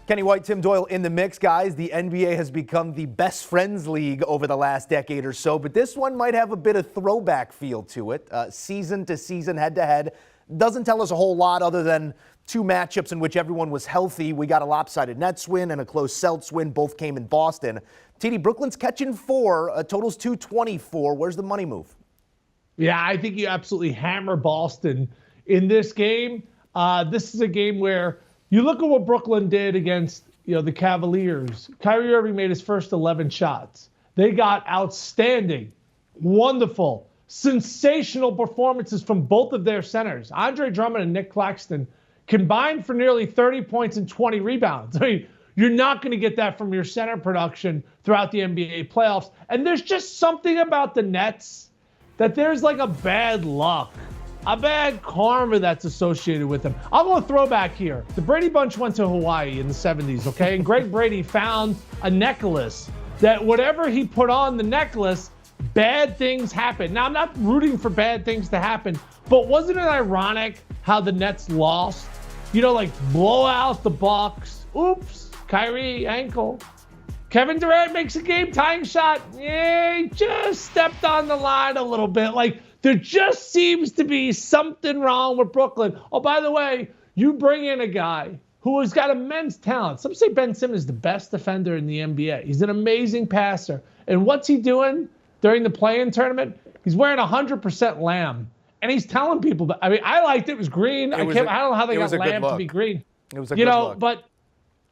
Kenny White, Tim Doyle in the mix, guys. The NBA has become the best friends league over the last decade or so, but this one might have a bit of throwback feel to it. Season to season, head to head. Doesn't tell us a whole lot other than two matchups in which everyone was healthy. We got a lopsided Nets win and a close Celtics win. Both came in Boston. TD, Brooklyn's catching 4, totals 224. Where's the money move? Yeah, I think you absolutely hammer Boston in this game. This is a game where you look at what Brooklyn did against, the Cavaliers. Kyrie Irving made his first 11 shots. They got outstanding, wonderful, sensational performances from both of their centers. Andre Drummond and Nick Claxton combined for nearly 30 points and 20 rebounds. I mean, you're not going to get that from your center production throughout the NBA playoffs. And there's just something about the Nets that there's like a bad luck, a bad karma that's associated with them. I'll go throwback here. The Brady Bunch went to Hawaii in the 70s, okay? And Greg Brady found a necklace that whatever he put on the necklace, bad things happened. Now, I'm not rooting for bad things to happen, but wasn't it ironic how the Nets lost? Like blow out the Bucks. Oops, Kyrie ankle. Kevin Durant makes a game-tying shot. Yeah, he just stepped on the line a little bit. Like, there just seems to be something wrong with Brooklyn. Oh, by the way, you bring in a guy who has got immense talent. Some say Ben Simmons is the best defender in the NBA. He's an amazing passer. And what's he doing during the play-in tournament? He's wearing 100% lamb. And he's telling people that. I mean, I liked it. It was green. I don't know how they got lamb to be green. It was a good look. But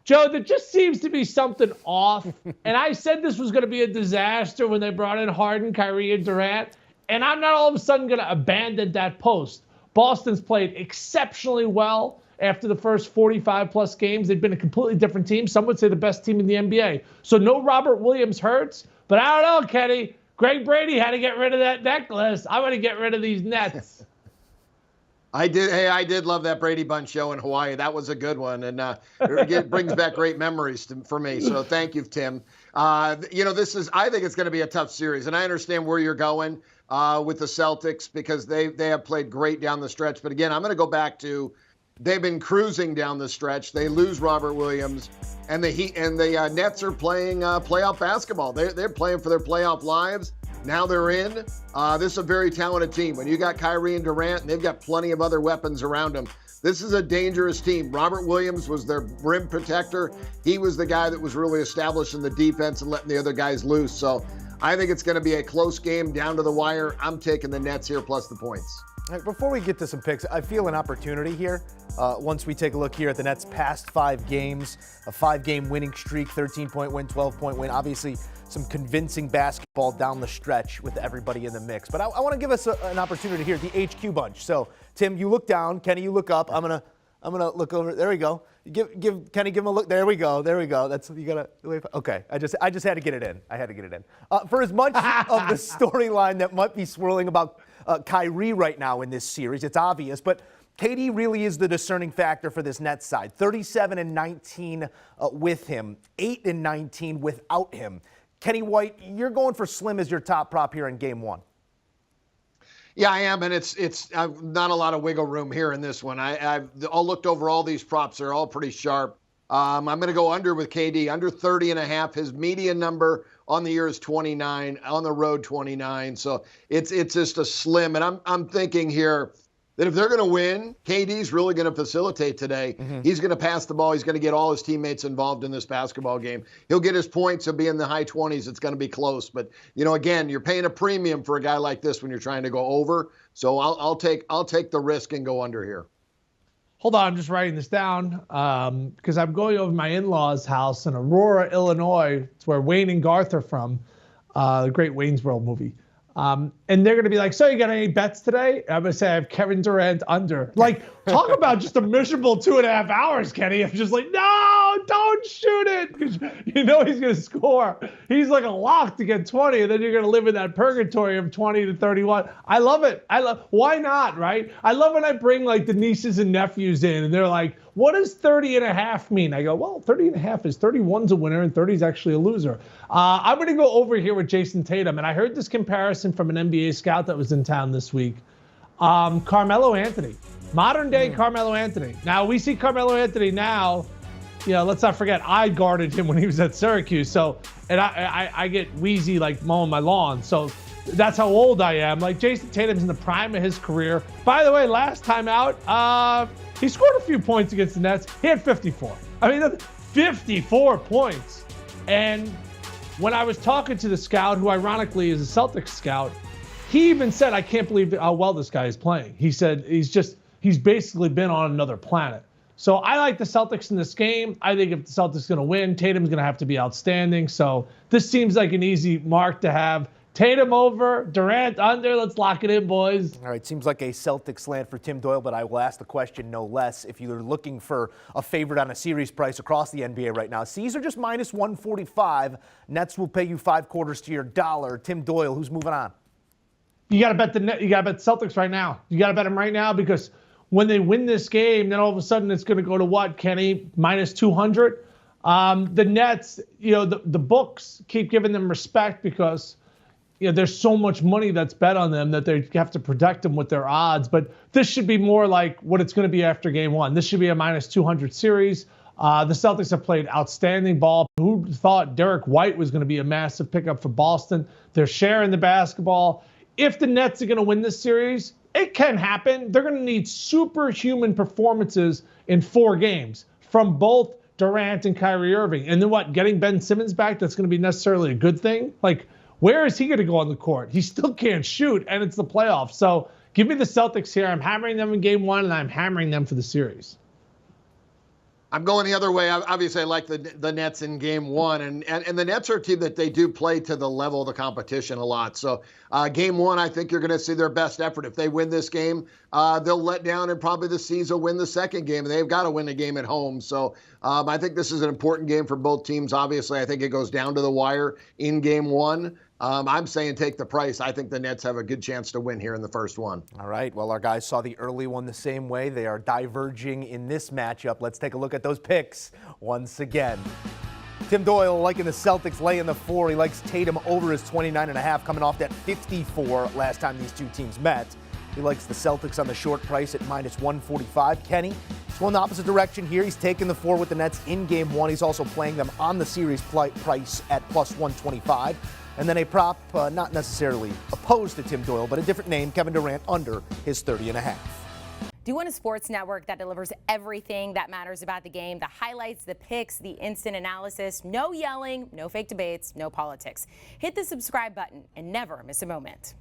Joe, there just seems to be something off. And I said this was going to be a disaster when they brought in Harden, Kyrie, and Durant. And I'm not all of a sudden going to abandon that post. Boston's played exceptionally well after the first 45-plus games. They've been a completely different team. Some would say the best team in the NBA. So no Robert Williams hurts. But I don't know, Kenny. Greg Brady had to get rid of that necklace. I'm going to get rid of these Nets. I did. Hey, I did love that Brady Bunch show in Hawaii. That was a good one, and it brings back great memories for me. So thank you, Tim. This is. I think it's going to be a tough series, and I understand where you're going with the Celtics because they have played great down the stretch. But again, I'm going to go back to they've been cruising down the stretch. They lose Robert Williams, and the Nets are playing playoff basketball. They're playing for their playoff lives. Now they're in. This is a very talented team. When you got Kyrie and Durant, and they've got plenty of other weapons around them. This is a dangerous team. Robert Williams was their rim protector. He was the guy that was really establishing the defense and letting the other guys loose. So I think it's going to be a close game down to the wire. I'm taking the Nets here plus the points. Before we get to some picks, I feel an opportunity here. Once we take a look here at the Nets' past 5 games, a 5-game winning streak, 13-point win, 12-point win. Obviously, some convincing basketball down the stretch with everybody in the mix. But I want to give us an opportunity here, the HQ bunch. So, Tim, you look down. Kenny, you look up. I'm gonna look over. There we go. Give Kenny, give him a look. There we go. That's you gotta. Okay. I just had to get it in. I had to get it in. For as much of the storyline that might be swirling about Kyrie right now in this series, it's obvious, but KD really is the discerning factor for this Nets side. 37-19 with him, 8-19 without him. Kenny White, you're going for Slim as your top prop here in Game 1. Yeah, I am, and it's not a lot of wiggle room here in this one. I've looked over all these props; they're all pretty sharp. I'm going to go under with KD, under 30.5. His median number on the year is 29, on the road 29. So it's just a slim, and I'm thinking here that if they're going to win, KD's really going to facilitate today. Mm-hmm. He's going to pass the ball. He's going to get all his teammates involved in this basketball game. He'll get his points. He'll be in the high 20s. It's going to be close. But, again, you're paying a premium for a guy like this when you're trying to go over. So I'll take the risk and go under here. Hold on, I'm just writing this down because I'm going over my in-laws' house in Aurora, Illinois. It's where Wayne and Garth are from, the great Wayne's World movie. And they're going to be like, so you got any bets today? I'm going to say I have Kevin Durant under. Like, talk about just a miserable 2.5 hours, Kenny. I'm just like, no, don't shoot it. Because he's going to score. He's like a lock to get 20, and then you're going to live in that purgatory of 20 to 31. I love it. Why not, right? I love when I bring like the nieces and nephews in, and they're like, what does 30.5 mean? I go, well, 30.5 is 31's a winner and 30's actually a loser. I'm going to go over here with Jason Tatum. And I heard this comparison from an NBA scout that was in town this week. Carmelo Anthony, modern day Carmelo Anthony. Now we see Carmelo Anthony now let's not forget, I guarded him when he was at Syracuse. So, and I get wheezy like mowing my lawn. So that's how old I am. Like Jason Tatum's in the prime of his career. By the way, last time out, he scored a few points against the Nets. He had 54. I mean, that's 54 points. And when I was talking to the scout, who ironically is a Celtics scout, he even said, I can't believe how well this guy is playing. He said he's basically been on another planet. So I like the Celtics in this game. I think if the Celtics are going to win, Tatum's going to have to be outstanding. So this seems like an easy mark to have. Tatum over, Durant under. Let's lock it in, boys. All right, seems like a Celtics slant for Tim Doyle, but I will ask the question no less. If you're looking for a favorite on a series price across the NBA right now, C's are just minus 145. Nets will pay you 5 quarters to your dollar. Tim Doyle, who's moving on? You got to bet Celtics right now. You got to bet them right now, because when they win this game, then all of a sudden it's going to go to what, Kenny? Minus 200. The Nets, the books keep giving them respect because there's so much money that's bet on them that they have to protect them with their odds. But this should be more like what it's going to be after game one. This should be a minus 200 series. The Celtics have played outstanding ball. Who thought Derek White was going to be a massive pickup for Boston? They're sharing the basketball. If the Nets are going to win this series, it can happen. They're going to need superhuman performances in 4 games from both Durant and Kyrie Irving. And then what? Getting Ben Simmons back, that's going to be necessarily a good thing? Like, where is he going to go on the court? He still can't shoot, and it's the playoffs. So give me the Celtics here. I'm hammering them in game 1, and I'm hammering them for the series. I'm going the other way. Obviously, I like the Nets in game 1. And the Nets are a team that they do play to the level of the competition a lot. So game 1, I think you're going to see their best effort. If they win this game, they'll let down, and probably the C's will win the second game. They've got to win the game at home. So I think this is an important game for both teams. Obviously, I think it goes down to the wire in game 1. I'm saying take the price. I think the Nets have a good chance to win here in the first one. All right. Well, our guys saw the early one the same way. They are diverging in this matchup. Let's take a look at those picks once again. Tim Doyle liking the Celtics laying the 4. He likes Tatum over his 29.5, coming off that 54 last time these two teams met. He likes the Celtics on the short price at minus 145. Kenny, he's going the opposite direction here. He's taking the 4 with the Nets in game 1. He's also playing them on the series price at plus 125. And then a prop not necessarily opposed to Tim Doyle, but a different name, Kevin Durant, under his 30.5. Do you want a sports network that delivers everything that matters about the game? The highlights, the picks, the instant analysis, no yelling, no fake debates, no politics. Hit the subscribe button and never miss a moment.